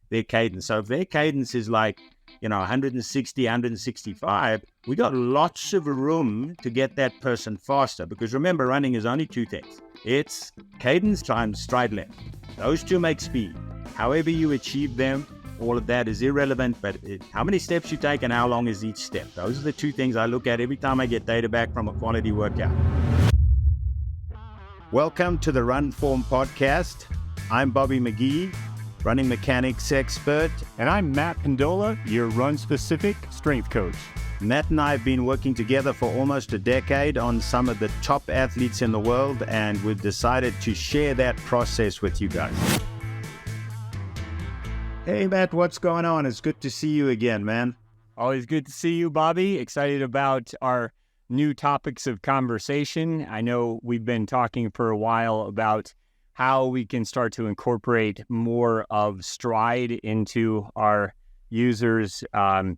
their cadence. So if their cadence is like, 160, 165, we got lots of room to get that person faster. Because remember, running is only two things. It's cadence times stride length. Those two make speed. However you achieve them, all of that is irrelevant, but how many steps you take and how long is each step. Those are the two things I look at every time I get data back from a quality workout. Welcome to the RunFORM podcast. I'm Bobby McGee, running mechanics expert. And I'm Matt Pendola, your run-specific strength coach. Matt and I have been working together for almost a decade on some of the top athletes in the world, and we've decided to share that process with you guys. Hey, Matt, what's going on? It's good to see you again, man. Always good to see you, Bobby. Excited about our new topics of conversation. I know we've been talking for a while about how we can start to incorporate more of Stryd into our users'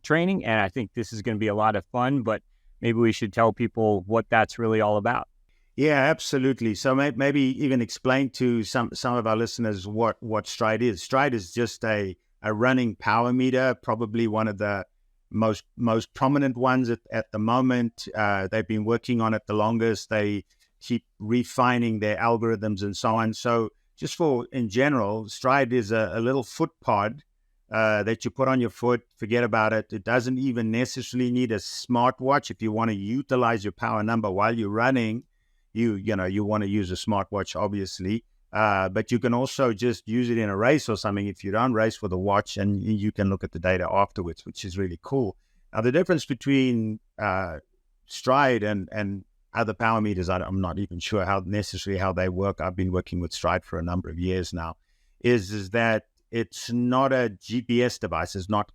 training. And I think this is going to be a lot of fun, but maybe we should tell people what that's really all about. Yeah, absolutely. So maybe even explain to some of our listeners what Stryd is. Stryd is just a running power meter, probably one of the most prominent ones at the moment. They've been working on it the longest. They keep refining their algorithms and so on. So just in general, Stryd is a little foot pod that you put on your foot. Forget about it. It doesn't even necessarily need a smartwatch. If you want to utilize your power number while you're running, you want to use a smartwatch, obviously. But you can also just use it in a race or something if you don't race with a watch, and you can look at the data afterwards, which is really cool. Now, the difference between Stryd and other power meters, I'm not even sure how they work. I've been working with Stryd for a number of years now, is that it's not a GPS device. It's not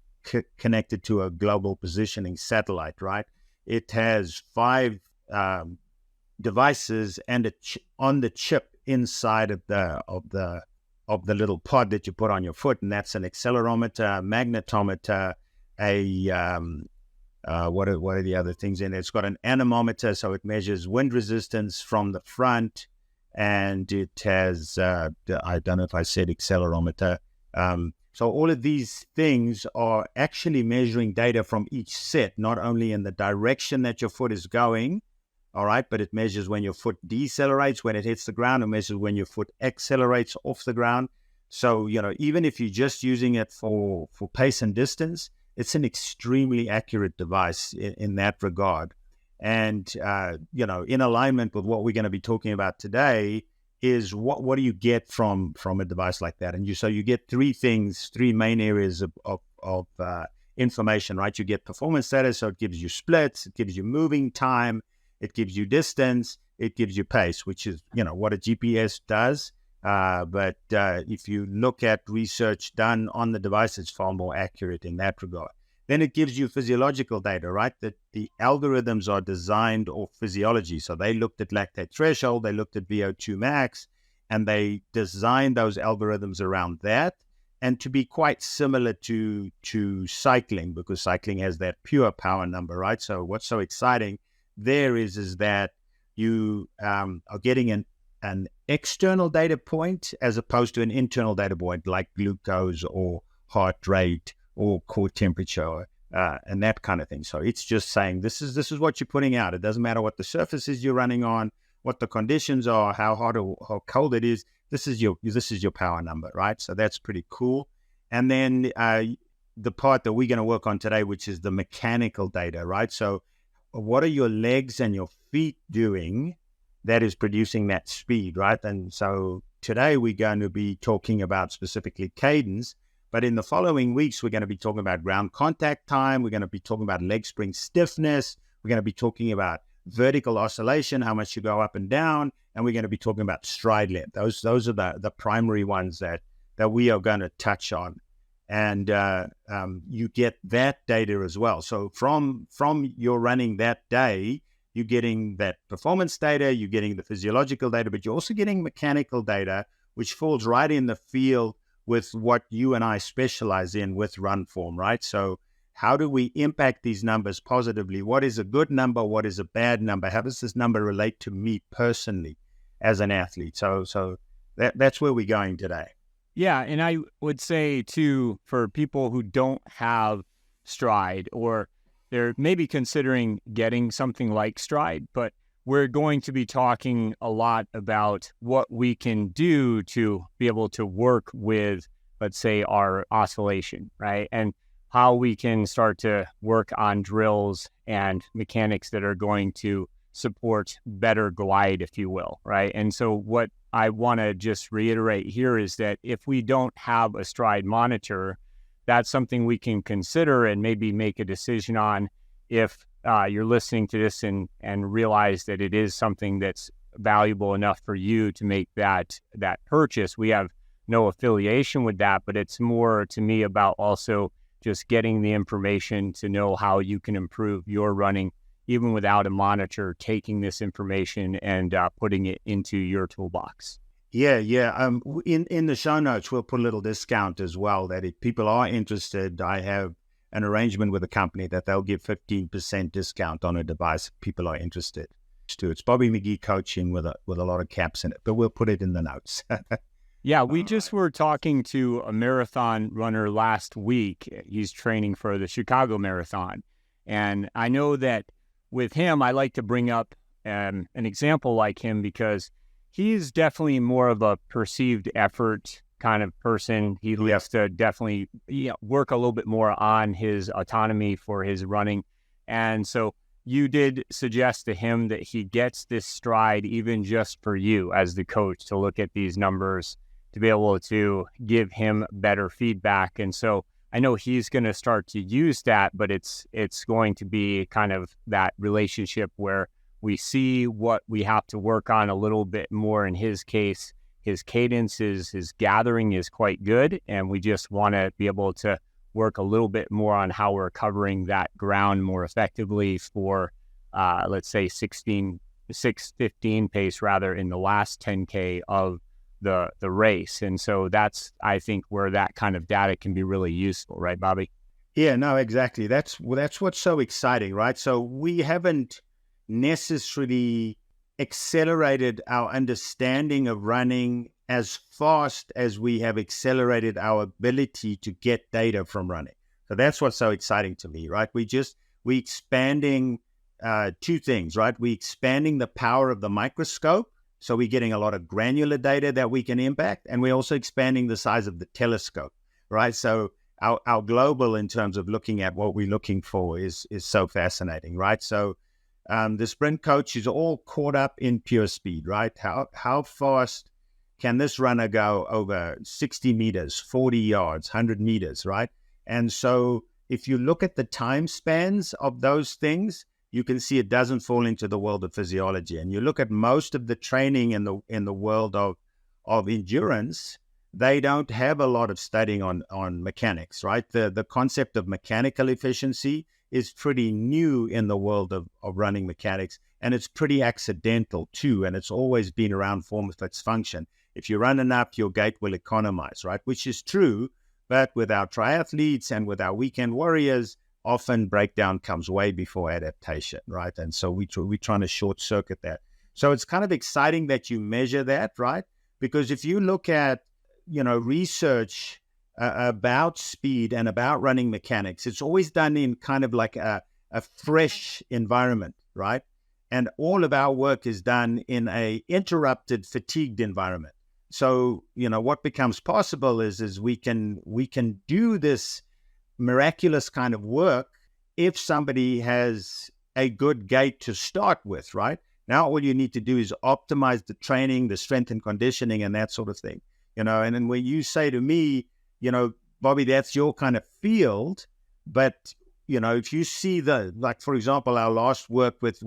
connected to a global positioning satellite, right? It has 5 devices and on the chip inside of the little pod that you put on your foot, and that's an accelerometer, magnetometer, what are the other things in it? It's got an anemometer, so it measures wind resistance from the front, and it has I don't know if I said accelerometer. So all of these things are actually measuring data from each set, not only in the direction that your foot is going, all right, but it measures when your foot decelerates, when it hits the ground. It measures when your foot accelerates off the ground. So, even if you're just using it for pace and distance, it's an extremely accurate device in that regard. And, in alignment with what we're going to be talking about today is what do you get from a device like that? And you get 3 main areas of information, right? You get performance data, so it gives you splits, it gives you moving time, it gives you distance, it gives you pace, which is, what a GPS does. But if you look at research done on the device, it's far more accurate in that regard. Then it gives you physiological data, right? That the algorithms are designed off physiology. So they looked at lactate threshold, they looked at VO2 max, and they designed those algorithms around that. And to be quite similar to cycling, because cycling has that pure power number, right? So what's so exciting there is that you are getting an external data point as opposed to an internal data point like glucose or heart rate or core temperature and that kind of thing. So it's just saying this is what you're putting out. It doesn't matter what the surfaces you're running on, what the conditions are, how hot or how cold it is. This is your power number, right? So that's pretty cool. And then the part that we're going to work on today, which is the mechanical data, right? So what are your legs and your feet doing that is producing that speed, right? And so today we're going to be talking about specifically cadence, but in the following weeks, we're going to be talking about ground contact time. We're going to be talking about leg spring stiffness. We're going to be talking about vertical oscillation, how much you go up and down, and we're going to be talking about stride length. Those are the primary ones that we are going to touch on. And you get that data as well. So from your running that day, you're getting that performance data, you're getting the physiological data, but you're also getting mechanical data, which falls right in the field with what you and I specialize in with RunFORM, right? So how do we impact these numbers positively? What is a good number? What is a bad number? How does this number relate to me personally as an athlete? So that's where we're going today. Yeah, and I would say too, for people who don't have Stryd, or they're maybe considering getting something like Stryd, but we're going to be talking a lot about what we can do to be able to work with, let's say, our oscillation, right? And how we can start to work on drills and mechanics that are going to support better glide, if you will, right? And so what I want to just reiterate here is that if we don't have a Stryd monitor, that's something we can consider and maybe make a decision on if you're listening to this and realize that it is something that's valuable enough for you to make that purchase. We have no affiliation with that, but it's more to me about also just getting the information to know how you can improve your running, even without a monitor, taking this information and putting it into your toolbox. Yeah. In the show notes, we'll put a little discount as well, that if people are interested, I have an arrangement with a company that they'll give 15% discount on a device if people are interested. It's Bobby McGee Coaching with a lot of caps in it, but we'll put it in the notes. Yeah, we just were talking to a marathon runner last week. He's training for the Chicago Marathon. And I know that with him, I like to bring up an example like him because he's definitely more of a perceived effort kind of person. He likes to definitely work a little bit more on his autonomy for his running. And so you did suggest to him that he gets this Stryd even just for you as the coach to look at these numbers, to be able to give him better feedback. And so I know he's going to start to use that, but it's going to be kind of that relationship where we see what we have to work on a little bit more. In his case, his cadence his gathering is quite good, and we just want to be able to work a little bit more on how we're covering that ground more effectively for, let's say, 6:15 pace rather in the last 10K of the race. And so that's, I think, where that kind of data can be really useful, right, Bobby? Yeah, no, exactly. That's what's so exciting, right? So we haven't necessarily accelerated our understanding of running as fast as we have accelerated our ability to get data from running. So that's what's so exciting to me, right? We expanding two things, right? We expanding the power of the microscope. So we're getting a lot of granular data that we can impact, and we're also expanding the size of the telescope, right? So our global, in terms of looking at what we're looking for, is so fascinating, right? So the sprint coach is all caught up in pure speed, right? How fast can this runner go over 60 meters, 40 yards, 100 meters, right? And so if you look at the time spans of those things, you can see it doesn't fall into the world of physiology. And you look at most of the training in the world of endurance, they don't have a lot of studying on mechanics, right? The concept of mechanical efficiency is pretty new in the world of running mechanics, and it's pretty accidental too, and it's always been around form of its function. If you run enough, your gait will economize, right? Which is true, but with our triathletes and with our weekend warriors, often breakdown comes way before adaptation, right? And so we're trying to short circuit that. So it's kind of exciting that you measure that, right? Because if you look at, research about speed and about running mechanics, it's always done in kind of like a fresh environment, right? And all of our work is done in a interrupted, fatigued environment. So, what becomes possible is we can do this miraculous kind of work if somebody has a good gait to start with, right? Now, all you need to do is optimize the training, the strength and conditioning, and that sort of thing, and then when you say to me, Bobby, that's your kind of field, but, if you see for example, our last work with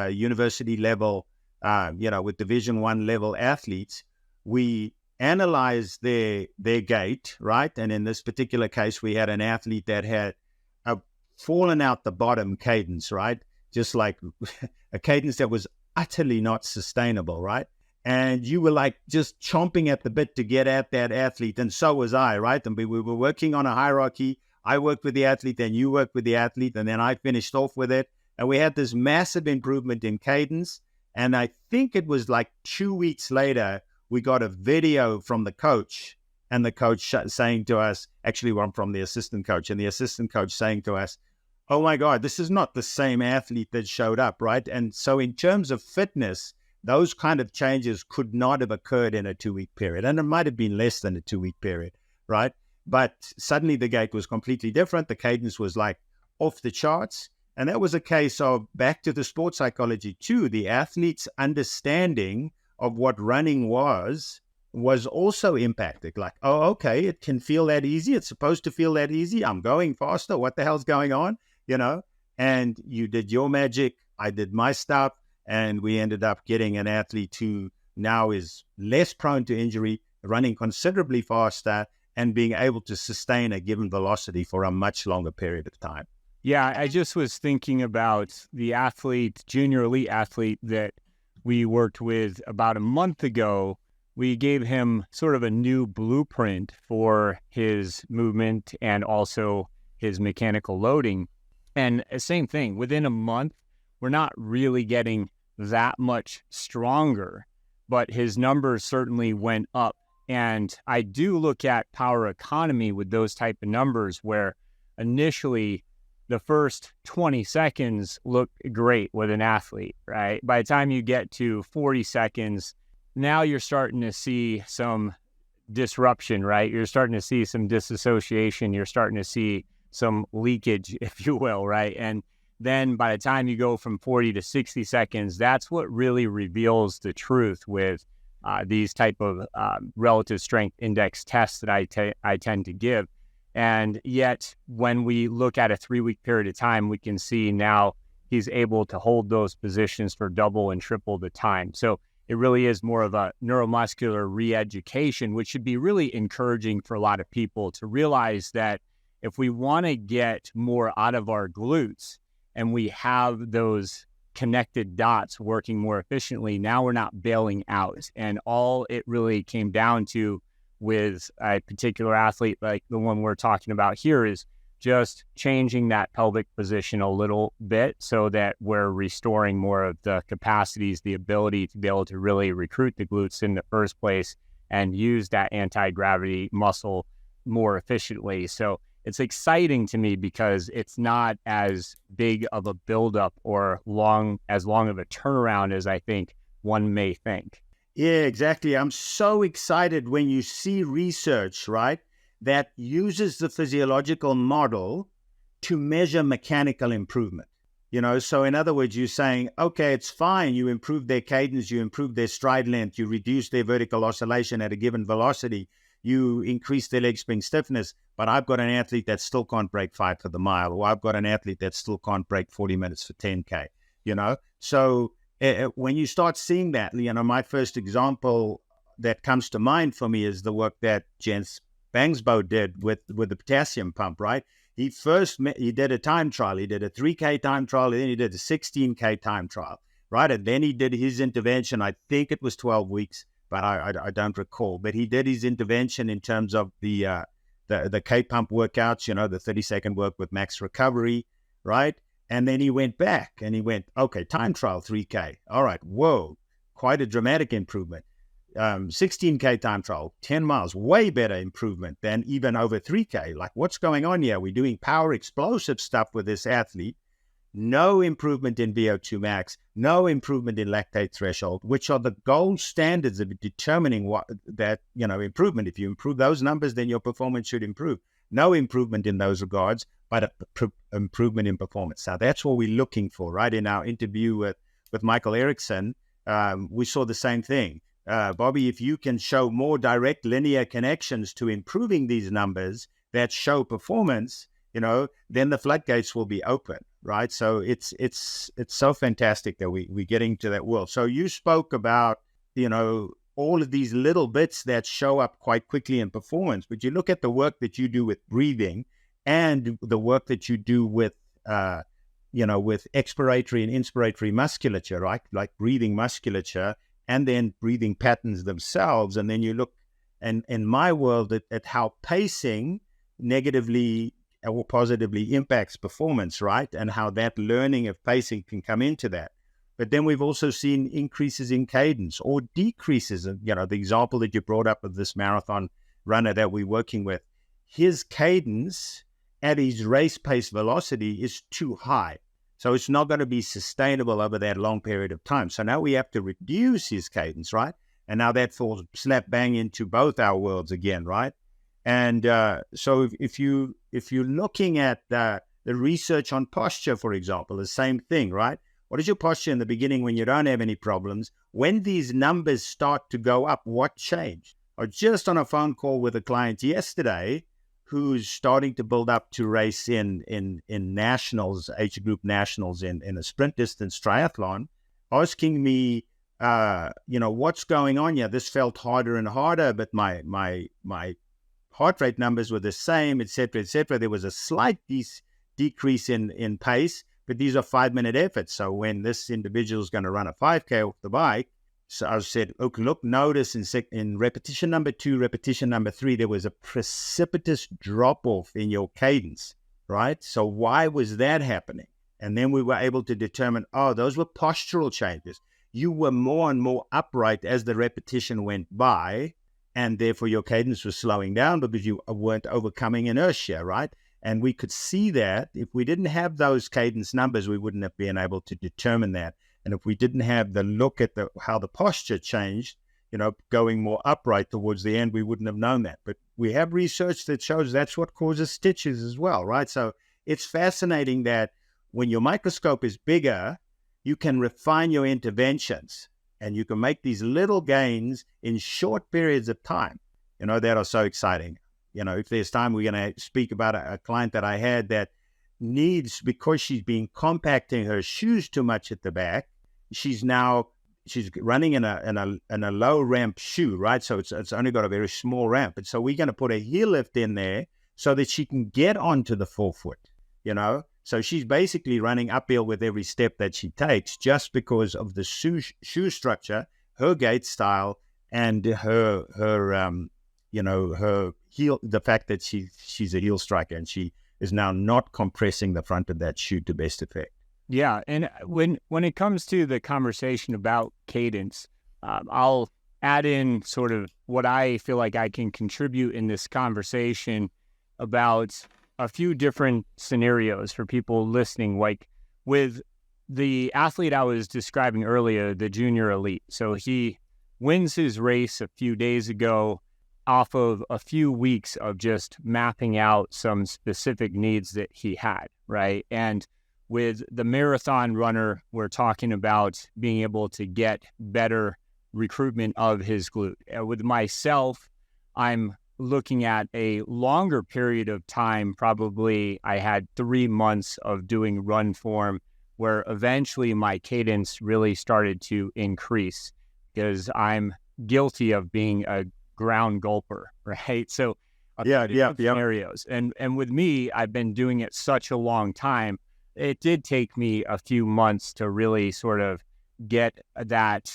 university level, with Division I level athletes, we analyze their gait, right? And in this particular case, we had an athlete that had a fallen out the bottom cadence, right? Just like a cadence that was utterly not sustainable, right? And you were like just chomping at the bit to get at that athlete. And so was I, right? And we were working on a hierarchy. I worked with the athlete, then you worked with the athlete, and then I finished off with it. And we had this massive improvement in cadence. And I think it was like 2 weeks later, we got a video from the coach and the coach saying to us, actually one from the assistant coach, and the assistant coach saying to us, oh my God, this is not the same athlete that showed up, right? And so in terms of fitness, those kind of changes could not have occurred in a 2-week period. And it might have been less than a 2-week period, right? But suddenly the gait was completely different. The cadence was like off the charts. And that was a case of, back to the sports psychology too, the athlete's understanding of what running was also impacted. Like, oh, okay, it can feel that easy. It's supposed to feel that easy. I'm going faster. What the hell's going on? You know, and you did your magic. I did my stuff. And we ended up getting an athlete who now is less prone to injury, running considerably faster, and being able to sustain a given velocity for a much longer period of time. Yeah, I just was thinking about the athlete, junior elite athlete that we worked with about a month ago. We gave him sort of a new blueprint for his movement and also his mechanical loading. And same thing, within a month, we're not really getting that much stronger, but his numbers certainly went up. And I do look at power economy with those type of numbers where initially the first 20 seconds look great with an athlete, right? By the time you get to 40 seconds, now you're starting to see some disruption, right? You're starting to see some disassociation. You're starting to see some leakage, if you will, right? And then by the time you go from 40 to 60 seconds, that's what really reveals the truth with these type of relative strength index tests that I tend to give. And yet, when we look at a 3-week period of time, we can see now he's able to hold those positions for double and triple the time. So it really is more of a neuromuscular re-education, which should be really encouraging for a lot of people to realize that if we want to get more out of our glutes and we have those connected dots working more efficiently, now we're not bailing out. And all it really came down to with a particular athlete like the one we're talking about here is just changing that pelvic position a little bit so that we're restoring more of the capacities, the ability to be able to really recruit the glutes in the first place and use that anti-gravity muscle more efficiently. So it's exciting to me because it's not as big of a buildup or as long of a turnaround as I think one may think. Yeah, exactly. I'm so excited when you see research, right, that uses the physiological model to measure mechanical improvement. You know, so in other words, you're saying, okay, it's fine. You improve their cadence, you improve their stride length, you reduce their vertical oscillation at a given velocity, you increase their leg spring stiffness, but I've got an athlete that still can't break 5 for the mile, or I've got an athlete that still can't break 40 minutes for 10K, you know? So when you start seeing that, you know, my first example that comes to mind for me is the work that Jens Bangsbo did with the potassium pump, right? He did a time trial. He did a 3K time trial, and then he did a 16K time trial, right? And then he did his intervention. I think it was 12 weeks, but I don't recall. But he did his intervention in terms of the K pump workouts, you know, the 30-second work with max recovery, right? And then he went back and he went, okay, time trial 3K. All right, whoa, quite a dramatic improvement. 16K time trial, 10 miles, way better improvement than even over 3K. Like, what's going on here? We're doing power explosive stuff with this athlete. No improvement in VO2 max, no improvement in lactate threshold, which are the gold standards of determining improvement. If you improve those numbers, then your performance should improve. No improvement in those regards, but an improvement in performance. Now, that's what we're looking for, right? In our interview with Michael Erickson, we saw the same thing. Bobby, if you can show more direct linear connections to improving these numbers that show performance, you know, then the floodgates will be open, right? So it's so fantastic that we're getting to that world. So you spoke about, you know, all of these little bits that show up quite quickly in performance, but you look at the work that you do with breathing and the work that you do with, with expiratory and inspiratory musculature, right? Like breathing musculature and then breathing patterns themselves. And then you look, and in my world, at how pacing negatively or positively impacts performance, right? And how that learning of pacing can come into that. But then we've also seen increases in cadence or decreases. You know, the example that you brought up of this marathon runner that we're working with, his cadence at his race pace velocity is too high. So it's not going to be sustainable over that long period of time. So now we have to reduce his cadence, right? And now that falls slap bang into both our worlds again, right? And so if you're looking at the research on posture, for example, the same thing, right? What is your posture in the beginning when you don't have any problems? When these numbers start to go up, what changed? I was just on a phone call with a client yesterday who's starting to build up to race in nationals, age group nationals in a sprint distance triathlon, asking me, what's going on here? This felt harder and harder, but my heart rate numbers were the same, et cetera, et cetera. There was a slight decrease in pace, but these are 5-minute efforts. So when this individual is going to run a 5K off the bike, so I said, okay, look, notice in repetition number 2, repetition number 3, there was a precipitous drop-off in your cadence, right? So why was that happening? And then we were able to determine, those were postural changes. You were more and more upright as the repetition went by, and therefore your cadence was slowing down because you weren't overcoming inertia, right? And we could see that if we didn't have those cadence numbers, we wouldn't have been able to determine that. And if we didn't have the look at how the posture changed, going more upright towards the end, we wouldn't have known that. But we have research that shows that's what causes stitches as well, right? So it's fascinating that when your microscope is bigger, you can refine your interventions and you can make these little gains in short periods of time, that are so exciting. If there's time, we're going to speak about a client that I had that needs, because she's been compacting her shoes too much at the back, she's running in a low ramp shoe, right? So it's only got a very small ramp. And so we're going to put a heel lift in there so that she can get onto the forefoot, So she's basically running uphill with every step that she takes just because of the shoe structure, her gait style, and her heel, the fact that she's a heel striker and she is now not compressing the front of that shoe to best effect. Yeah, and when it comes to the conversation about cadence, I'll add in sort of what I feel like I can contribute in this conversation about a few different scenarios for people listening, like with the athlete I was describing earlier, the junior elite. So he wins his race a few days ago off of a few weeks of just mapping out some specific needs that he had, right? And with the marathon runner, we're talking about being able to get better recruitment of his glute. With myself, I'm looking at a longer period of time. Probably I had 3 months of doing RunFORM where eventually my cadence really started to increase because I'm guilty of being a ground gulper, right? So scenarios. And with me, I've been doing it such a long time. It did take me a few months to really sort of get that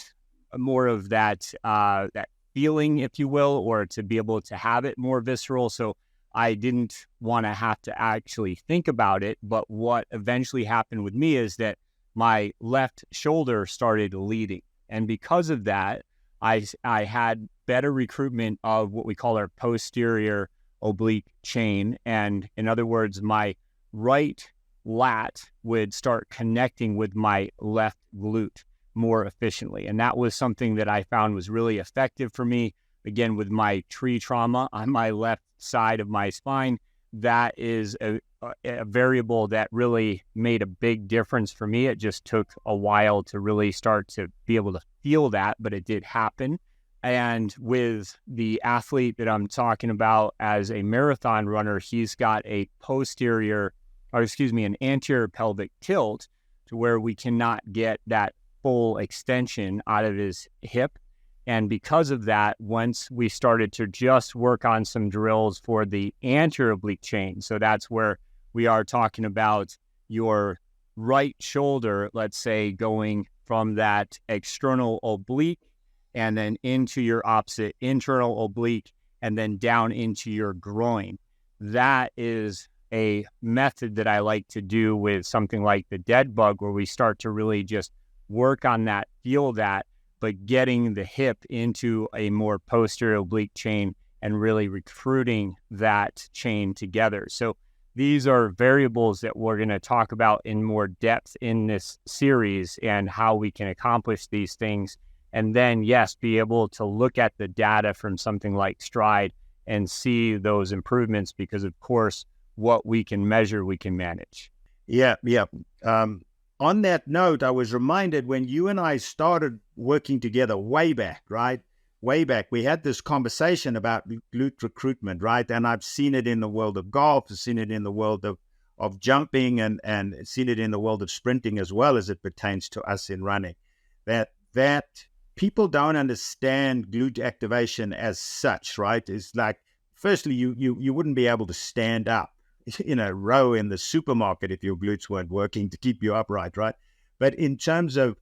feeling, if you will, or to be able to have it more visceral. So I didn't want to have to actually think about it. But what eventually happened with me is that my left shoulder started leading. And because of that, I had better recruitment of what we call our posterior oblique chain. And in other words, my right lat would start connecting with my left glute more efficiently. And that was something that I found was really effective for me. Again, with my tree trauma on my left side of my spine, that is a variable that really made a big difference for me. It just took a while to really start to be able to feel that, but it did happen. And with the athlete that I'm talking about as a marathon runner, he's got an anterior pelvic tilt to where we cannot get that full extension out of his hip. And because of that, once we started to just work on some drills for the anterior oblique chain, so that's where we are talking about your right shoulder, let's say, going from that external oblique and then into your opposite internal oblique and then down into your groin. That is a method that I like to do with something like the dead bug, where we start to really just work on that, feel that, but getting the hip into a more posterior oblique chain and really recruiting that chain together. So these are variables that we're going to talk about in more depth in this series and how we can accomplish these things. And then, yes, be able to look at the data from something like Stryd and see those improvements because, of course, what we can measure, we can manage. Yeah. On that note, I was reminded when you and I started working together way back, right? Way back, we had this conversation about glute recruitment, right? And I've seen it in the world of golf, I've seen it in the world of jumping, and seen it in the world of sprinting as well as it pertains to us in running. That people don't understand glute activation as such, right? It's like, firstly, you wouldn't be able to stand up in a row in the supermarket if your glutes weren't working to keep you upright, right? But in terms of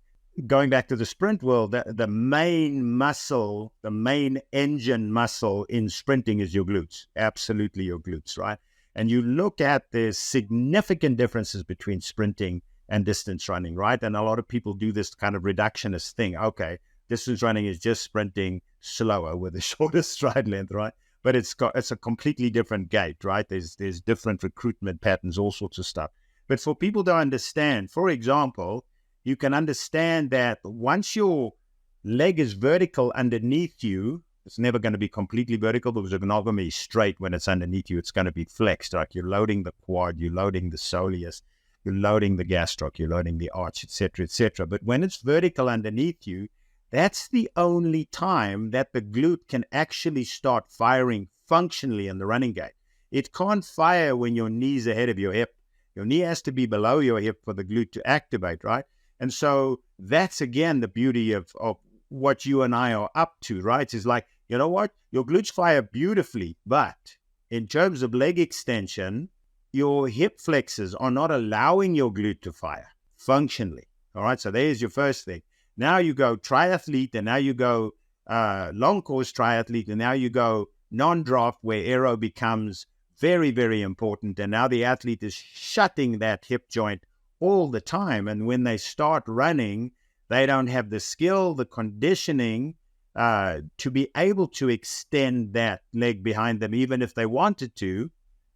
going back to the sprint world, the main muscle, the main engine muscle in sprinting is your glutes, absolutely your glutes, right? And you look at the significant differences between sprinting and distance running, right? And a lot of people do this kind of reductionist thing. Okay, distance running is just sprinting slower with a shorter stride length, right? But it's a completely different gait, right? There's different recruitment patterns, all sorts of stuff. But for people to understand, for example, you can understand that once your leg is vertical underneath you, it's never going to be completely vertical because it's not going to be straight when it's underneath you. It's going to be flexed. Like you're loading the quad, you're loading the soleus, you're loading the gastroc, you're loading the arch, etc., etc. But when it's vertical underneath you, that's the only time that the glute can actually start firing functionally in the running gait. It can't fire when your knee's ahead of your hip. Your knee has to be below your hip for the glute to activate, right? And so that's, again, the beauty of what you and I are up to, right? Is like, you know what? Your glutes fire beautifully, but in terms of leg extension, your hip flexors are not allowing your glute to fire functionally, all right? So there's your first thing. Now you go triathlete, and now you go long course triathlete, and now you go non-draft where aero becomes very, very important. And now the athlete is shutting that hip joint all the time. And when they start running, they don't have the skill, the conditioning to be able to extend that leg behind them, even if they wanted to,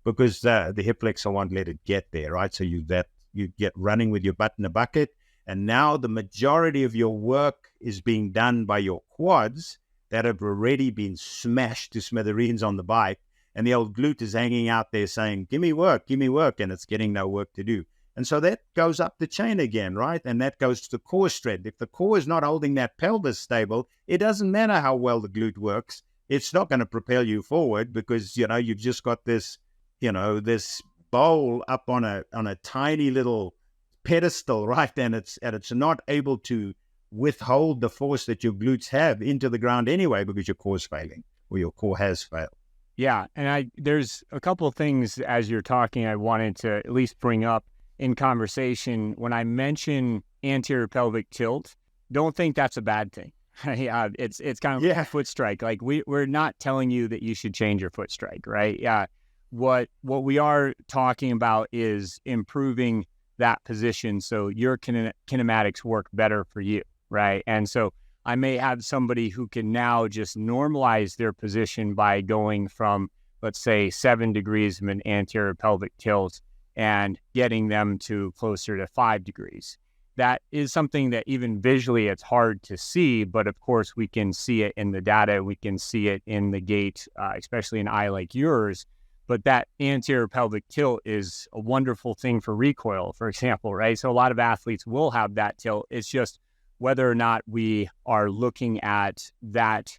because the hip flexor won't let it get there, right? So you get running with your butt in a bucket. And now the majority of your work is being done by your quads that have already been smashed to smithereens on the bike. And the old glute is hanging out there saying, give me work, and it's getting no work to do. And so that goes up the chain again, right? And that goes to the core strength. If the core is not holding that pelvis stable, it doesn't matter how well the glute works. It's not going to propel you forward because, you've just got this, this bowl up on a tiny little pedestal, right? And it's not able to withhold the force that your glutes have into the ground anyway because your core's failing, or your core has failed. Yeah, and there's a couple of things as you're talking I wanted to at least bring up in conversation. When I mention anterior pelvic tilt, don't think that's a bad thing. Yeah, it's kind of like a foot strike. Like we're not telling you that you should change your foot strike, right? Yeah, what we are talking about is improving that position so your kinematics work better for you, right? And so I may have somebody who can now just normalize their position by going from, let's say, 7 degrees of an anterior pelvic tilt and getting them to closer to 5 degrees. That is something that even visually it's hard to see, but of course we can see it in the data, we can see it in the gait, especially an eye like yours. But that anterior pelvic tilt is a wonderful thing for recoil, for example, right? So a lot of athletes will have that tilt. It's just whether or not we are looking at that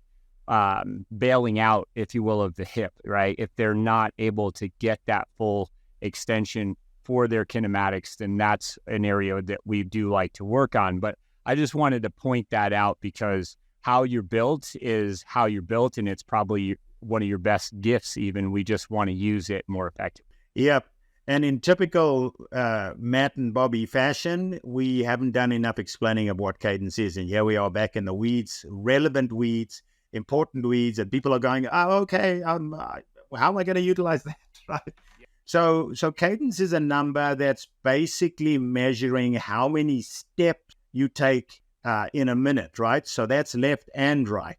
bailing out, if you will, of the hip, right? If they're not able to get that full extension for their kinematics, then that's an area that we do like to work on. But I just wanted to point that out because how you're built is how you're built, and it's probably one of your best gifts even. We just want to use it more effectively. Yep. And in typical Matt and Bobby fashion, we haven't done enough explaining of what Cadence is. And here we are back in the weeds, relevant weeds, important weeds, and people are going, oh, okay, how am I going to utilize that, right? Yeah. So Cadence is a number that's basically measuring how many steps you take in a minute, right? So that's left and right.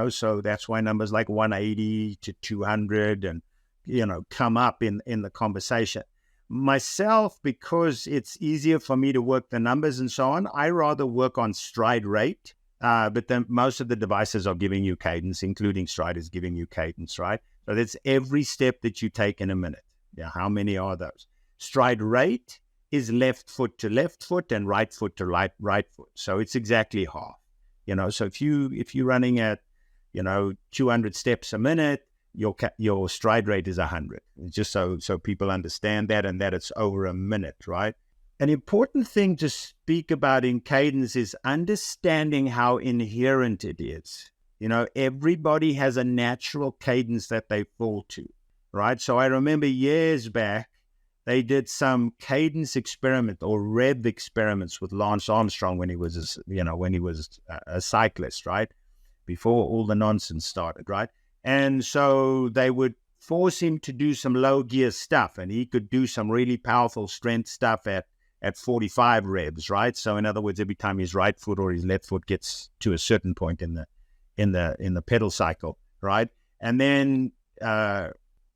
so that's why numbers like 180 to 200 and, come up in the conversation. Myself, because it's easier for me to work the numbers and so on, I rather work on stride rate. But then most of the devices are giving you cadence, including Stryd is giving you cadence, right? So that's every step that you take in a minute. Yeah, how many are those? Stride rate is left foot to left foot and right foot to right foot. So it's exactly half. So if you're running at 200 steps a minute, your stride rate is 100. Just so people understand that, and that it's over a minute, right? An important thing to speak about in cadence is understanding how inherent it is. Everybody has a natural cadence that they fall to, right? So I remember years back, they did some cadence experiment or rev experiments with Lance Armstrong when he was, a cyclist, right? Before all the nonsense started, right? And so they would force him to do some low gear stuff, and he could do some really powerful strength stuff at 45 revs, right? So in other words, every time his right foot or his left foot gets to a certain point in the pedal cycle, right? And then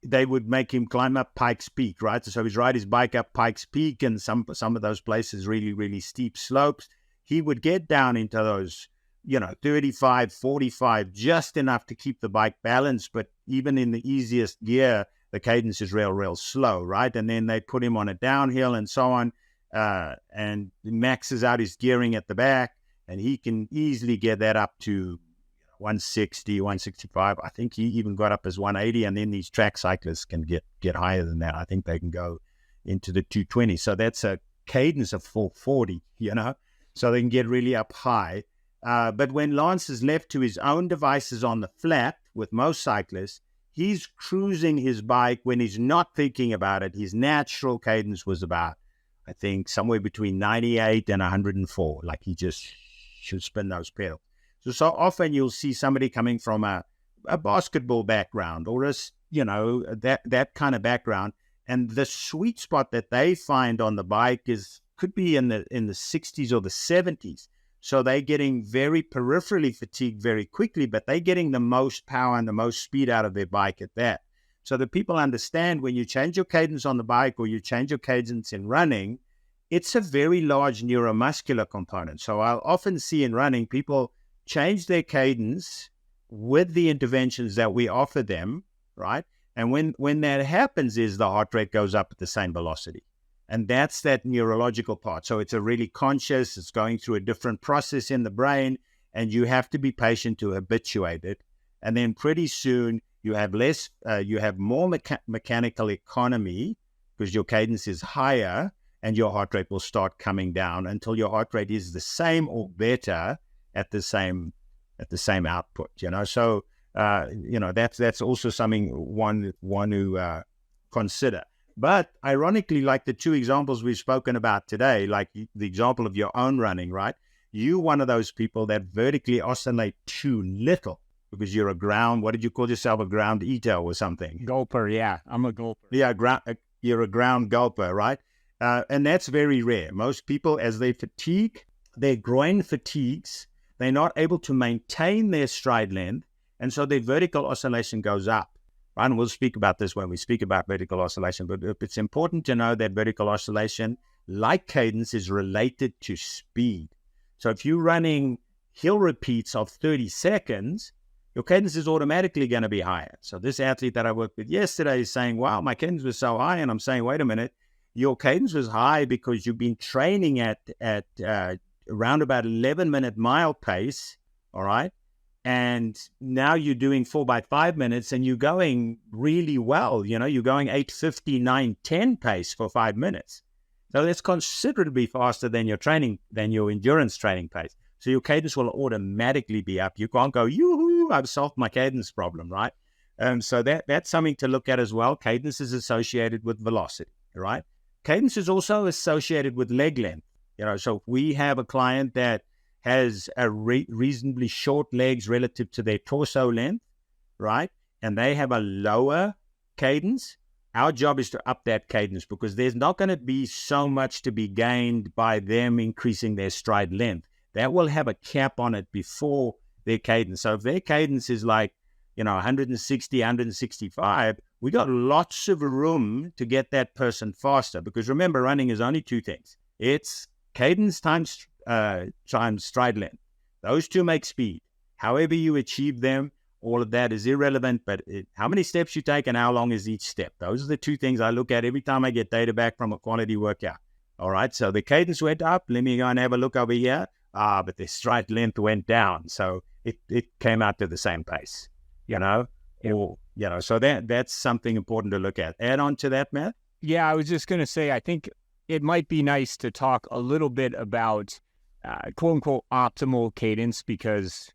they would make him climb up Pikes Peak, right? So he'd ride his bike up Pikes Peak, and some of those places really, really steep slopes. He would get down into those 35, 45, just enough to keep the bike balanced. But even in the easiest gear, the cadence is real slow, right? And then they put him on a downhill and so on, and maxes out his gearing at the back, and he can easily get that up to 160, 165. I think he even got up as 180, and then these track cyclists can get higher than that. I think they can go into the 220. So that's a cadence of 440, so they can get really up high. But when Lance is left to his own devices on the flat, with most cyclists, he's cruising his bike when he's not thinking about it. His natural cadence was about, I think, somewhere between 98 and 104. Like he just should spin those pedals. So often you'll see somebody coming from a basketball background or that kind of background, and the sweet spot that they find on the bike could be in the 60s or the 70s. So they're getting very peripherally fatigued very quickly, but they're getting the most power and the most speed out of their bike at that. So that people understand when you change your cadence on the bike or you change your cadence in running, it's a very large neuromuscular component. So I'll often see in running people change their cadence with the interventions that we offer them, right? And when that happens is the heart rate goes up at the same velocity. And that's that neurological part. So it's a really conscious, it's going through a different process in the brain, and you have to be patient to habituate it. And then pretty soon you have more mechanical economy because your cadence is higher, and your heart rate will start coming down until your heart rate is the same or better at the same output. So that's also something one to consider. But ironically, like the two examples we've spoken about today, like the example of your own running, right? You're one of those people that vertically oscillate too little because you're what did you call yourself? A ground eater or something? Gulper, yeah. I'm a gulper. Yeah, you're a ground gulper, right? And that's very rare. Most people, as they fatigue, their groin fatigues, they're not able to maintain their stride length, and so their vertical oscillation goes up. Right? And we'll speak about this when we speak about vertical oscillation, but it's important to know that vertical oscillation, like cadence, is related to speed. So if you're running hill repeats of 30 seconds, your cadence is automatically going to be higher. So this athlete that I worked with yesterday is saying, wow, my cadence was so high. And I'm saying, wait a minute, your cadence was high because you've been training at around about 11-minute mile pace, all right? And now you're doing 4 by 5 minutes and you're going really well. You're going 8:50, 9:10 pace for 5 minutes. So that's considerably faster than your endurance training pace. So your cadence will automatically be up. You can't go, yoo-hoo, I've solved my cadence problem, right? So that's something to look at as well. Cadence is associated with velocity, right? Cadence is also associated with leg length. So if we have a client that has a reasonably short legs relative to their torso length, right? And they have a lower cadence. Our job is to up that cadence because there's not going to be so much to be gained by them increasing their stride length. That will have a cap on it before their cadence. So if their cadence is like, 160, 165, we got lots of room to get that person faster. Because remember, running is only two things. It's cadence times stride length. Those two make speed. However you achieve them, all of that is irrelevant, but how many steps you take and how long is each step. Those are the two things I look at every time I get data back from a quality workout. All right, so the cadence went up. Let me go and have a look over here. But the stride length went down. So it came out to the same pace, so that's something important to look at. Add on to that, Matt? Yeah, I was just going to say, I think it might be nice to talk a little bit about quote unquote optimal cadence, because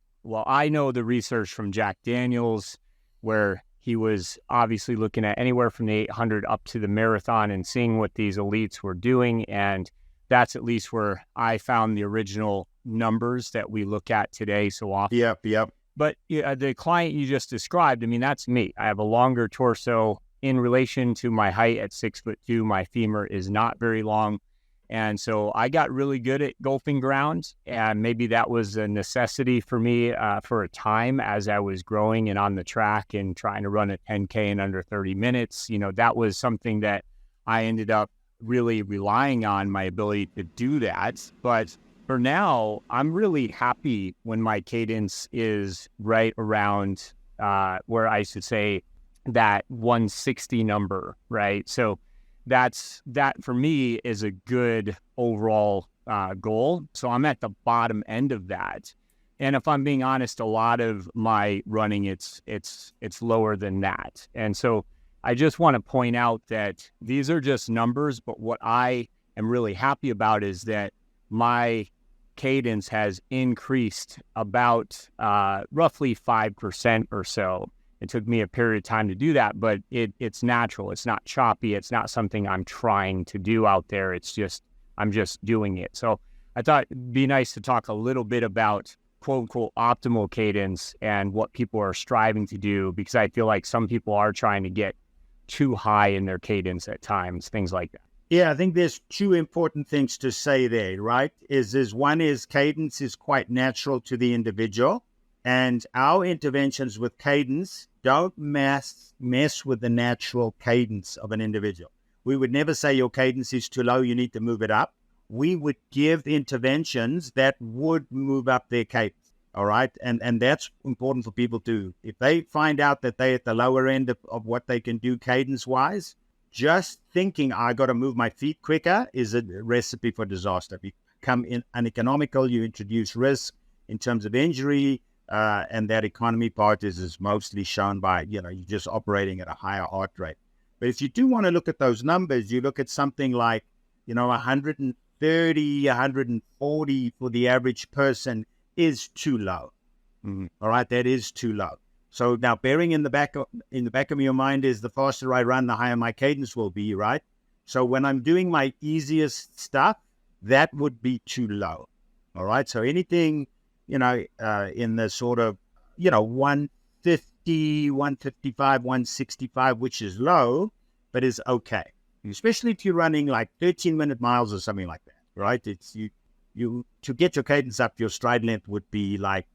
I know the research from Jack Daniels, where he was obviously looking at anywhere from the 800 up to the marathon and seeing what these elites were doing. And that's at least where I found the original numbers that we look at today so often. Yep. But the client you just described, I mean, that's me. I have a longer torso in relation to my height at 6'2". My femur is not very long. And so I got really good at golfing grounds, and maybe that was a necessity for me for a time as I was growing and on the track and trying to run a 10K in under 30 minutes. That was something that I ended up really relying on, my ability to do that. But for now, I'm really happy when my cadence is right around where I should say that 160 number, right? So that for me is a good overall goal. So I'm at the bottom end of that. And if I'm being honest, a lot of my running, it's lower than that. And so I just want to point out that these are just numbers, but what I am really happy about is that my cadence has increased about roughly 5% or so. It took me a period of time to do that, but it's natural. It's not choppy. It's not something I'm trying to do out there. I'm just doing it. So I thought it'd be nice to talk a little bit about quote unquote optimal cadence and what people are striving to do, because I feel like some people are trying to get too high in their cadence at times, things like that. Yeah, I think there's two important things to say there, right? One is cadence is quite natural to the individual. And our interventions with cadence don't mess with the natural cadence of an individual. We would never say your cadence is too low, you need to move it up. We would give interventions that would move up their cadence, all right? And that's important for people to, if they find out that they're at the lower end of what they can do cadence-wise, just thinking, I got to move my feet quicker is a recipe for disaster. You become uneconomical, you introduce risk in terms of injury, and that economy part is mostly shown by, you're just operating at a higher heart rate. But if you do want to look at those numbers, you look at something like, 130, 140 for the average person is too low. Mm-hmm. All right, that is too low. So now bearing in the back of your mind is the faster I run, the higher my cadence will be, right? So when I'm doing my easiest stuff, that would be too low. All right, so anything in the sort of, 150, 155, 165, which is low, but is okay. Especially if you're running like 13-minute miles or something like that, right? It's you to get your cadence up, your stride length would be like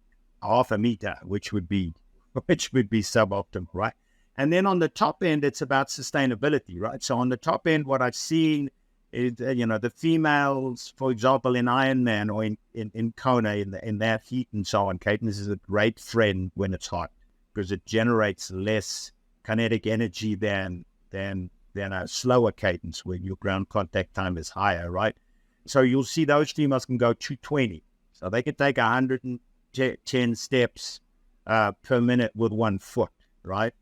half a meter, which would be suboptimal, right? And then on the top end, it's about sustainability, right? So on the top end, what I've seen is, the females, for example, in Ironman or in Kona, in that heat and so on, cadence is a great friend when it's hot because it generates less kinetic energy than a slower cadence where your ground contact time is higher, right? So you'll see those females can go 220. So they can take 110 steps per minute with 1 foot, right?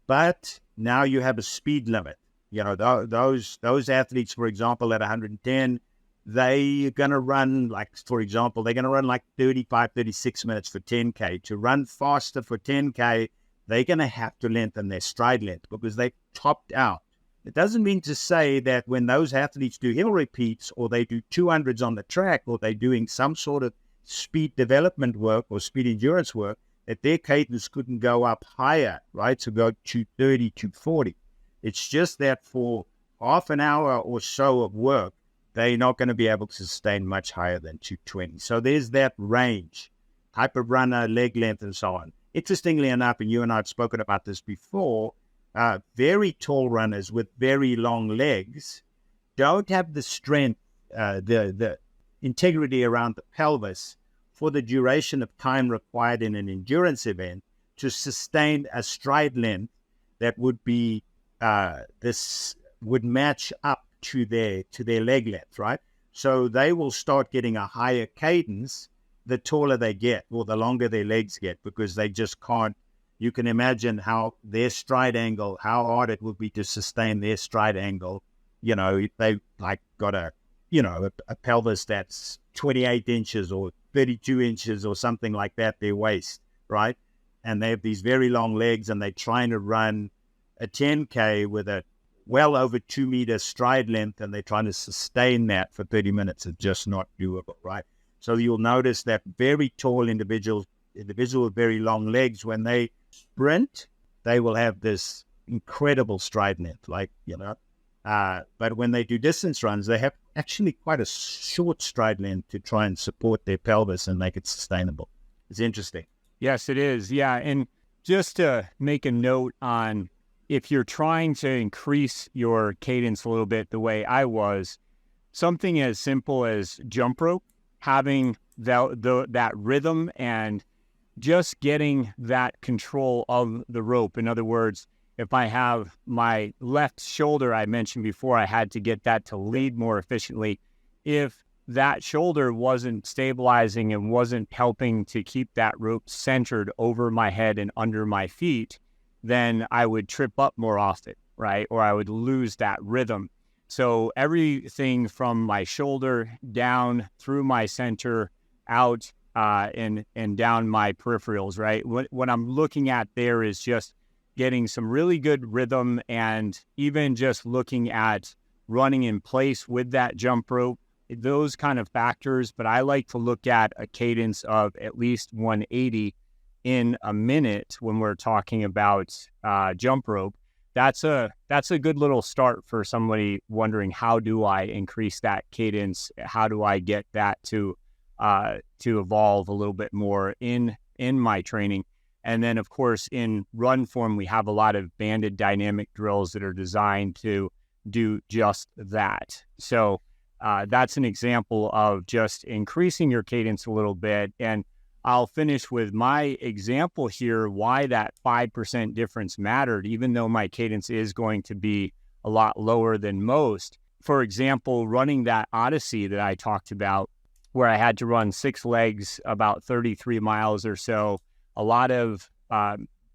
But now you have a speed limit. Those athletes, for example, at 110, they're going to run they're going to run like 35, 36 minutes for 10K. To run faster for 10K, they're going to have to lengthen their stride length because they've topped out. It doesn't mean to say that when those athletes do hill repeats or they do 200s on the track or they're doing some sort of speed development work or speed endurance work, that their cadence couldn't go up higher, right? To go 230, 240. It's just that for half an hour or so of work, they're not going to be able to sustain much higher than 220. So there's that range. type of runner, leg length, and so on. Interestingly enough, and you and I have spoken about this before, very tall runners with very long legs don't have the strength, the integrity around the pelvis for the duration of time required in an endurance event to sustain a stride length that would be this would match up to their leg length, right? So they will start getting a higher cadence the taller they get, or the longer their legs get, because they just can't. You can imagine how their stride angle, how hard it would be to sustain their stride angle. You know, if they like got a pelvis that's 28 inches or 32 inches or something like that, their waist, right? And they have these very long legs, and they're trying to run a 10K with a well over 2 meter stride length, and they're trying to sustain that for 30 minutes. It's just not doable, right? So you'll notice that very tall individuals with very long legs, when they sprint, they will have this incredible stride length, but when they do distance runs, they have actually quite a short stride length to try and support their pelvis and make it sustainable. It's interesting. Yes, it is. Yeah. And just to make a note on, if you're trying to increase your cadence a little bit the way I was, something as simple as jump rope, having that rhythm and just getting that control of the rope. In other words, if I have my left shoulder, I mentioned before, I had to get that to lead more efficiently. If that shoulder wasn't stabilizing and wasn't helping to keep that rope centered over my head and under my feet, then I would trip up more often, right? Or I would lose that rhythm. So everything from my shoulder down through my center, out and down my peripherals, right? What I'm looking at there is just getting some really good rhythm, and even just looking at running in place with that jump rope, those kind of factors. But I like to look at a cadence of at least 180 in a minute when we're talking about jump rope. That's a good little start for somebody wondering, how do I increase that cadence? How do I get that to evolve a little bit more in my training? And then, of course, in RunFORM, we have a lot of banded dynamic drills that are designed to do just that. So that's an example of just increasing your cadence a little bit. And I'll finish with my example here, why that 5% difference mattered, even though my cadence is going to be a lot lower than most. For example, running that Odyssey that I talked about, where I had to run 6 legs, about 33 miles or so, a lot of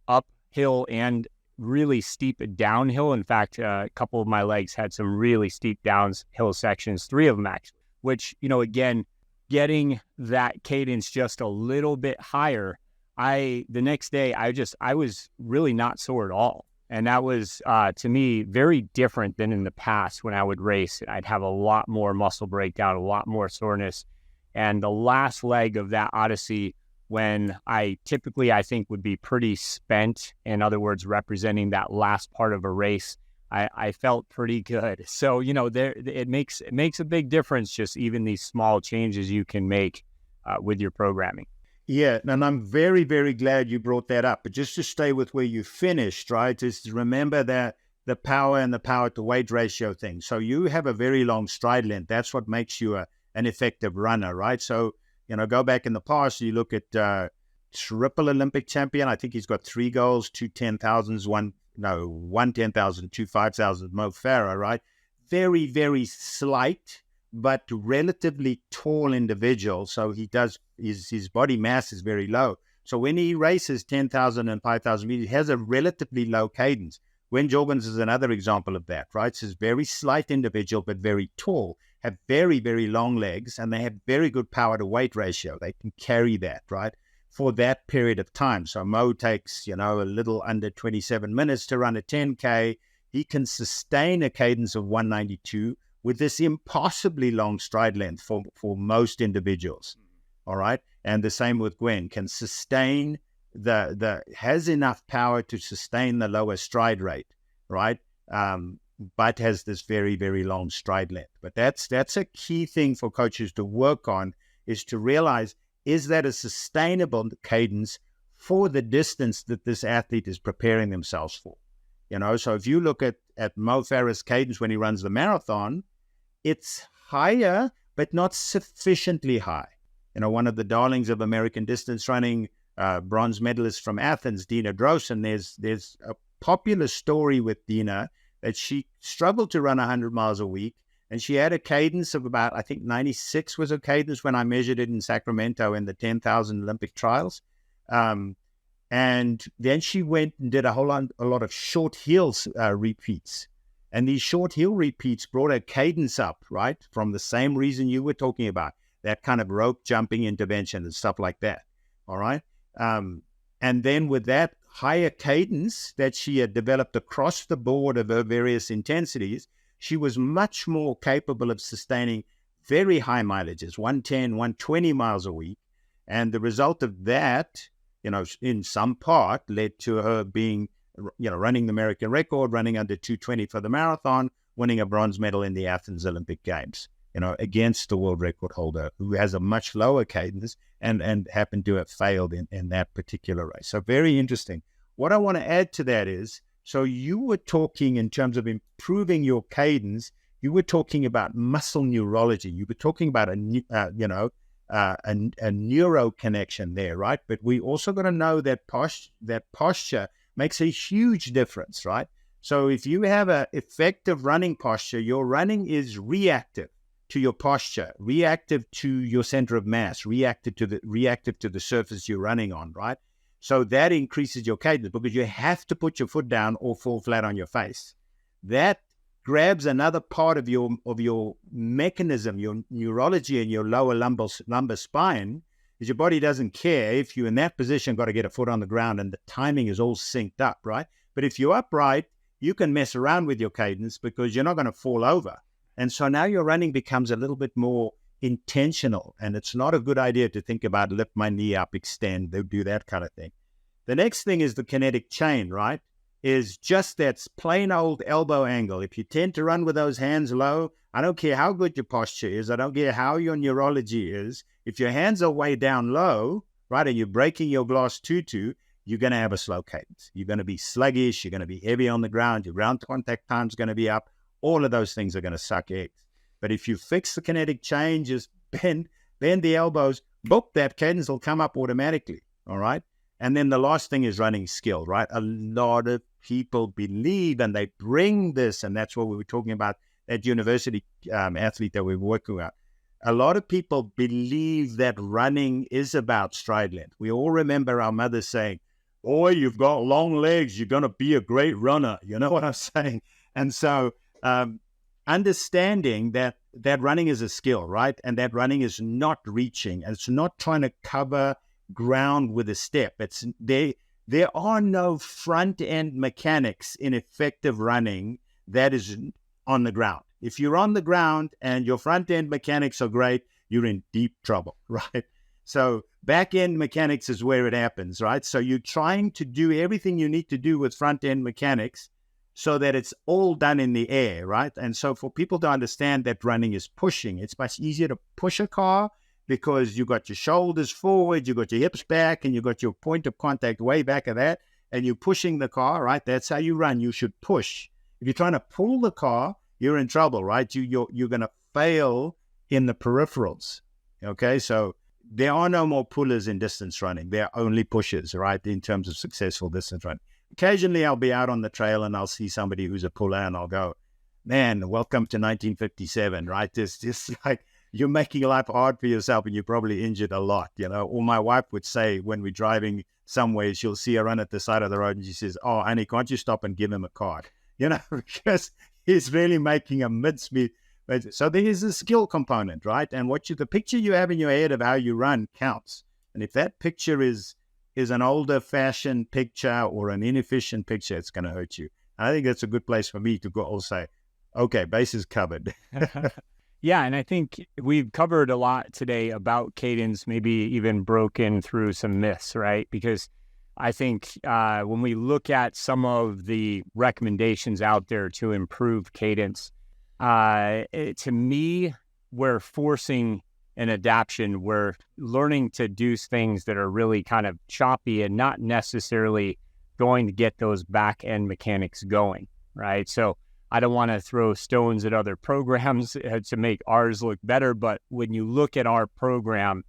uphill and really steep downhill. In fact, a couple of my legs had some really steep downhill sections, 3 of them actually, which, again, getting that cadence just a little bit higher, the next day, I was really not sore at all. And that was, to me, very different than in the past when I would race. I'd have a lot more muscle breakdown, a lot more soreness. And the last leg of that Odyssey, when I typically, I think, would be pretty spent, in other words, representing that last part of a race, I felt pretty good. So, it makes a big difference, just even these small changes you can make with your programming. Yeah, and I'm very, very glad you brought that up. But just to stay with where you finished, right, is remember that the power and the power to weight ratio thing. So you have a very long stride length. That's what makes you an effective runner, right? So, go back in the past, you look at triple Olympic champion. I think he's got 3 goals, 2 10,000s, one 10,000, 2 5,000, Mo Farah, right? Very, very slight, but relatively tall individual. So his body mass is very low. So when he races 10,000 and 5,000 meters, he has a relatively low cadence. Gwen Jorgens is another example of that, right? So it's a very slight individual, but very tall, have very, very long legs, and they have very good power to weight ratio. They can carry that, right, for that period of time. So Mo takes, a little under 27 minutes to run a 10K. He can sustain a cadence of 192 with this impossibly long stride length for most individuals. All right. And the same with Gwen, can sustain has enough power to sustain the lower stride rate, right? But has this very, very long stride length. But that's a key thing for coaches to work on, is to realize is that a sustainable cadence for the distance that this athlete is preparing themselves for? So if you look at Mo Farah's cadence when he runs the marathon, it's higher, but not sufficiently high. One of the darlings of American distance running, bronze medalist from Athens, Dina Drosen, there's a popular story with Dina that she struggled to run 100 miles a week, and she had a cadence of about, I think 96 was her cadence when I measured it in Sacramento in the 10,000 Olympic trials. And then she went and did a lot of short hills repeats. And these short hill repeats brought her cadence up, right? From the same reason you were talking about, that kind of rope jumping intervention and stuff like that. All right. And then with that higher cadence that she had developed across the board of her various intensities, she was much more capable of sustaining very high mileages, 110, 120 miles a week. And the result of that, in some part led to her being, running the American record, running under 220 for the marathon, winning a bronze medal in the Athens Olympic Games, against the world record holder who has a much lower cadence and happened to have failed in that particular race. So very interesting. What I want to add to that is, so you were talking in terms of improving your cadence, you were talking about muscle neurology. You were talking about a neuro connection there, right? But we also got to know that posture makes a huge difference, right? So if you have an effective running posture, your running is reactive to your posture, reactive to your center of mass, reactive to the surface you're running on, right? So that increases your cadence because you have to put your foot down or fall flat on your face. That grabs another part of your mechanism, your neurology and your lower lumbar spine, is your body doesn't care if you're in that position, got to get a foot on the ground and the timing is all synced up, right? But if you're upright, you can mess around with your cadence because you're not going to fall over. And so now your running becomes a little bit more intentional, and it's not a good idea to think about lift my knee up, extend, do that kind of thing. The next thing is the kinetic chain, right? Is just that plain old elbow angle. If you tend to run with those hands low, I don't care how good your posture is, I don't care how your neurology is, if your hands are way down low, right, and you're breaking your glass tutu, you're going to have a slow cadence. You're going to be sluggish, you're going to be heavy on the ground, your ground contact time is going to be up. All of those things are going to suck eggs. But if you fix the kinetic chain, just bend the elbows, boop, that cadence will come up automatically, all right? And then the last thing is running skill, right? A lot of people believe, and they bring this, and that's what we were talking about, that university athlete that we were working with. A lot of people believe that running is about stride length. We all remember our mothers saying, boy, you've got long legs, you're going to be a great runner. You know what I'm saying? And so understanding that running is a skill, right? And that running is not reaching, and it's not trying to cover ground with a step. It's there are no front end mechanics in effective running that is on the ground. If you're on the ground and your front end mechanics are great, you're in deep trouble, right? So back end mechanics is where it happens, right? So you're trying to do everything you need to do with front end mechanics so that it's all done in the air, right? And so for people to understand that running is pushing, it's much easier to push a car because you got your shoulders forward, you got your hips back, and you got your point of contact way back of that, and you're pushing the car, right? That's how you run. You should push. If you're trying to pull the car, you're in trouble, right? You're going to fail in the peripherals, okay? So there are no more pullers in distance running. There are only pushers, right, in terms of successful distance running. Occasionally, I'll be out on the trail and I'll see somebody who's a puller and I'll go, man, welcome to 1957, right? It's just like you're making life hard for yourself and you're probably injured a lot, Or my wife would say when we're driving somewhere, she'll see her run at the side of the road and she says, oh, honey, can't you stop and give him a card? Because he's really making a mincemeat. So there is a skill component, right? And the picture you have in your head of how you run counts. And if that picture is an older fashioned picture or an inefficient picture, it's going to hurt you. And I think that's a good place for me to go and say, okay, bases covered. Yeah, and I think we've covered a lot today about cadence, maybe even broken through some myths, right? Because I think when we look at some of the recommendations out there to improve cadence, to me, we're forcing an adaptation. We're learning to do things that are really kind of choppy and not necessarily going to get those back end mechanics going, right? So I don't want to throw stones at other programs to make ours look better, but when you look at our program,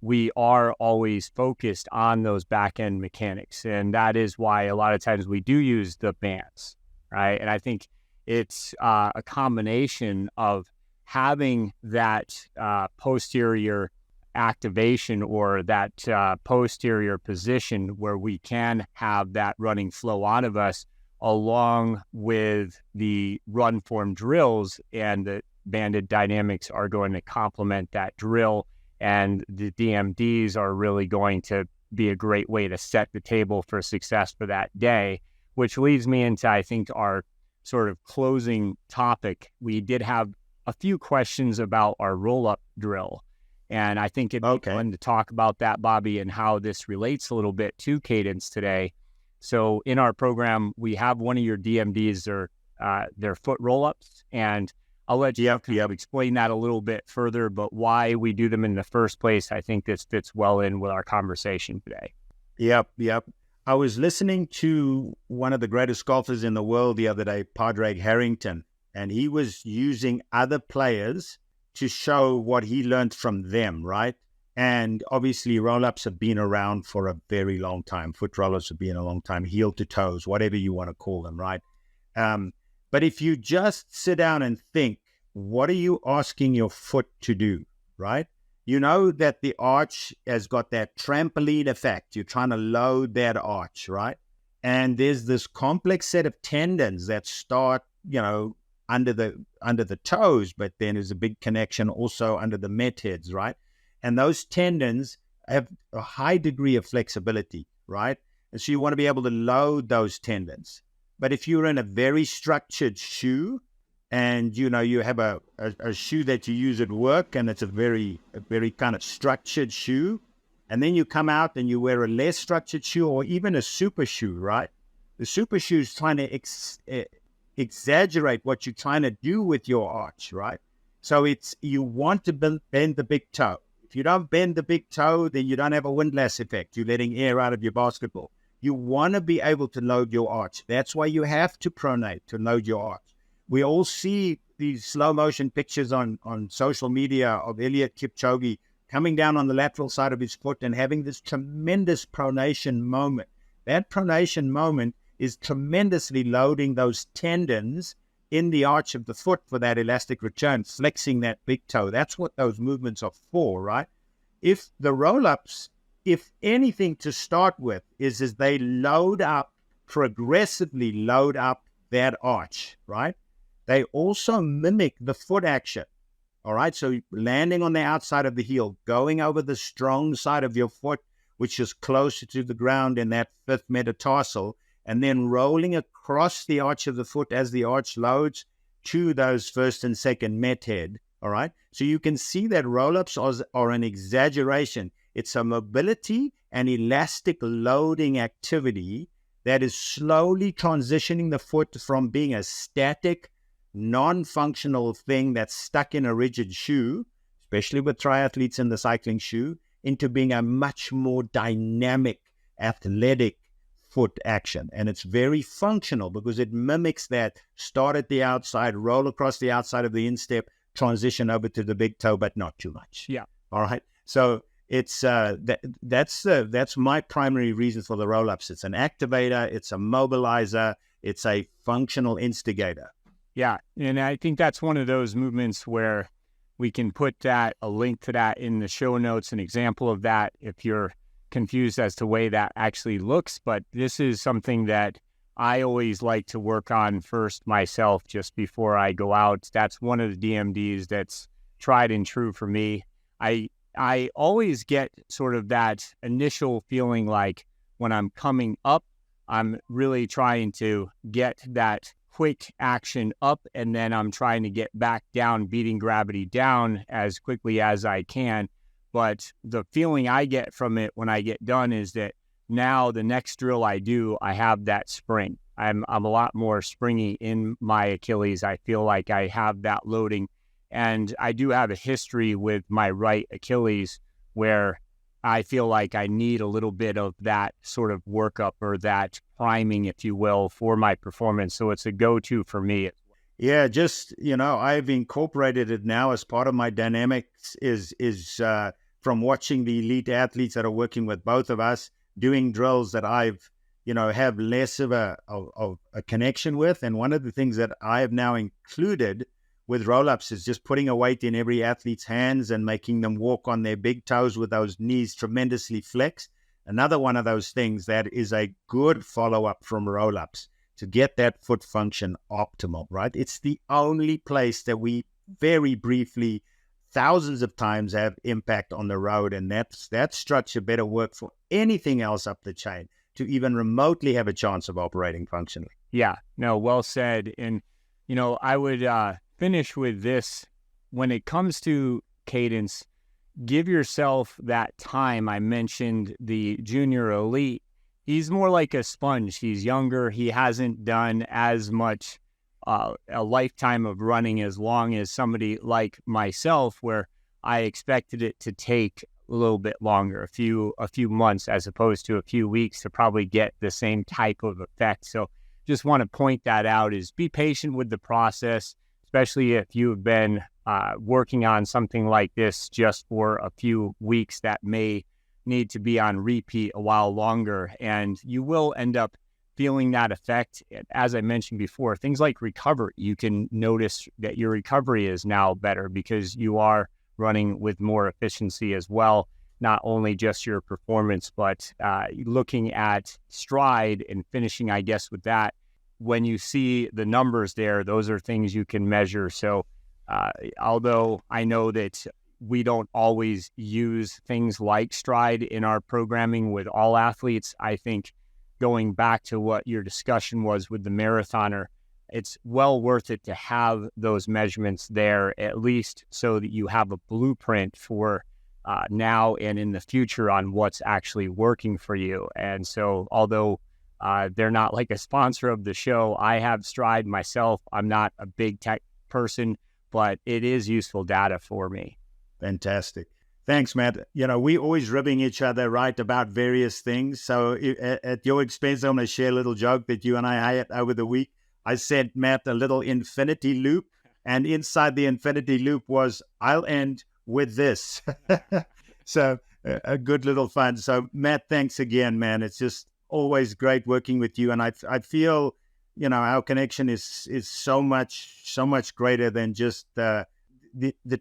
we are always focused on those back end mechanics. And that is why a lot of times we do use the bands, right? And I think it's a combination of having that posterior activation or that posterior position where we can have that running flow out of us, along with the RunFORM drills, and the banded dynamics are going to complement that drill, and the DMDs are really going to be a great way to set the table for success for that day, which leads me into, I think, our sort of closing topic. We did have a few questions about our roll-up drill, and I think it'd be fun to talk about that, Bobby, and how this relates a little bit to Cadence today. So in our program, we have one of your DMDs, or their foot roll-ups, and I'll let you explain that a little bit further, but why we do them in the first place, I think this fits well in with our conversation today. Yep. I was listening to one of the greatest golfers in the world the other day, Padraig Harrington, and he was using other players to show what he learned from them, right? And obviously, roll-ups have been around for a very long time. Foot roll-ups have been a long time, heel to toes, whatever you want to call them, right? But if you just sit down and think, what are you asking your foot to do, right? You know that the arch has got that trampoline effect. You're trying to load that arch, right? And there's this complex set of tendons that start, under the toes, but then there's a big connection also under the met heads, right? And those tendons have a high degree of flexibility, right? And so you want to be able to load those tendons. But if you're in a very structured shoe, and you have a shoe that you use at work, and it's a very kind of structured shoe, and then you come out and you wear a less structured shoe, or even a super shoe, right? The super shoe is trying to exaggerate what you're trying to do with your arch, right? So you want to bend the big toe. If you don't bend the big toe, then you don't have a windlass effect. You're letting air out of your basketball. You want to be able to load your arch. That's why you have to pronate to load your arch. We all see these slow motion pictures on social media of Eliud Kipchoge coming down on the lateral side of his foot and having this tremendous pronation moment. That pronation moment is tremendously loading those tendons in the arch of the foot for that elastic return, flexing that big toe. That's what those movements are for, right? If the roll-ups, if anything to start with, is they progressively load up that arch, right? They also mimic the foot action, all right? So landing on the outside of the heel, going over the strong side of your foot, which is closer to the ground in that fifth metatarsal, and then rolling across the arch of the foot as the arch loads to those first and second met head, all right? So you can see that roll-ups are an exaggeration. It's a mobility and elastic loading activity that is slowly transitioning the foot from being a static, non-functional thing that's stuck in a rigid shoe, especially with triathletes in the cycling shoe, into being a much more dynamic, athletic foot action. And it's very functional because it mimics that start at the outside, roll across the outside of the instep, transition over to the big toe, but not too much. Yeah. All right. So it's that's my primary reason for the roll-ups. It's an activator, it's a mobilizer, it's a functional instigator. Yeah, and I think that's one of those movements where we can put a link to that in the show notes, an example of that if you're confused as to the way that actually looks. But this is something that I always like to work on first myself just before I go out. That's one of the DMDs that's tried and true for me. I always get sort of that initial feeling like when I'm coming up, I'm really trying to get that quick action up, and then I'm trying to get back down, beating gravity down as quickly as I can. But the feeling I get from it when I get done is that now the next drill I do, I have that spring. I'm a lot more springy in my Achilles. I feel like I have that loading. And I do have a history with my right Achilles where I feel like I need a little bit of that sort of workup or that priming, if you will, for my performance. So it's a go-to for me. Yeah, just, I've incorporated it now as part of my dynamics is from watching the elite athletes that are working with both of us, doing drills that I've, have less of a connection with. And one of the things that I have now included with roll-ups is just putting a weight in every athlete's hands and making them walk on their big toes with those knees tremendously flexed. Another one of those things that is a good follow-up from roll-ups to get that foot function optimal, right? It's the only place that we very briefly, thousands of times, have impact on the road. And that structure better work for anything else up the chain to even remotely have a chance of operating functionally. Yeah, no, well said. And, I would finish with this. When it comes to cadence, give yourself that time. I mentioned the junior elite. He's more like a sponge. He's younger. He hasn't done as much a lifetime of running as long as somebody like myself, where I expected it to take a little bit longer, a few months as opposed to a few weeks to probably get the same type of effect. So just want to point that out, is be patient with the process, especially if you've been working on something like this just for a few weeks that may need to be on repeat a while longer. And you will end up feeling that effect. As I mentioned before, things like recovery, you can notice that your recovery is now better because you are running with more efficiency as well. Not only just your performance, but looking at Stryd and finishing, I guess, with that. When you see the numbers there, those are things you can measure. So although I know that we don't always use things like Stryd in our programming with all athletes, I think going back to what your discussion was with the marathoner, it's well worth it to have those measurements there, at least so that you have a blueprint for now and in the future on what's actually working for you. And so although they're not like a sponsor of the show, I have Stryd myself. I'm not a big tech person, but it is useful data for me. Fantastic. Thanks, Matt. We always ribbing each other, right, about various things. So at your expense, I'm going to share a little joke that you and I had over the week. I sent Matt a little infinity loop, and inside the infinity loop was, I'll end with this. So a good little fun. So Matt, thanks again, man. It's just always great working with you. And I feel, our connection is so much greater than just the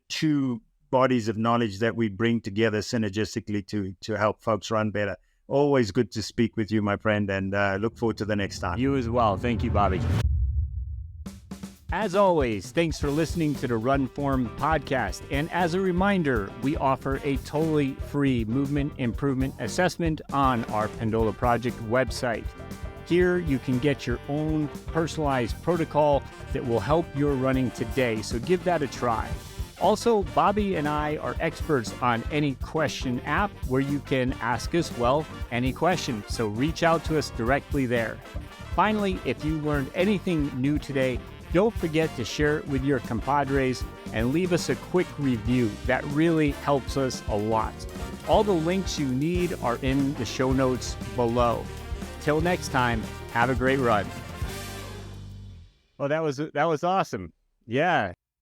two bodies of knowledge that we bring together synergistically to help folks run better. Always good to speak with you, my friend, and look forward to the next time. You as well. Thank you, Bobby. As always, thanks for listening to the RunFORM podcast. And as a reminder, we offer a totally free movement improvement assessment on our Pendola project website. Here you can get your own personalized protocol that will help your running today. So give that a try. Also, Bobby and I are experts on any question app where you can ask us, any question. So reach out to us directly there. Finally, if you learned anything new today, don't forget to share it with your compadres and leave us a quick review. That really helps us a lot. All the links you need are in the show notes below. Till next time, have a great run. Oh, that was awesome. Yeah.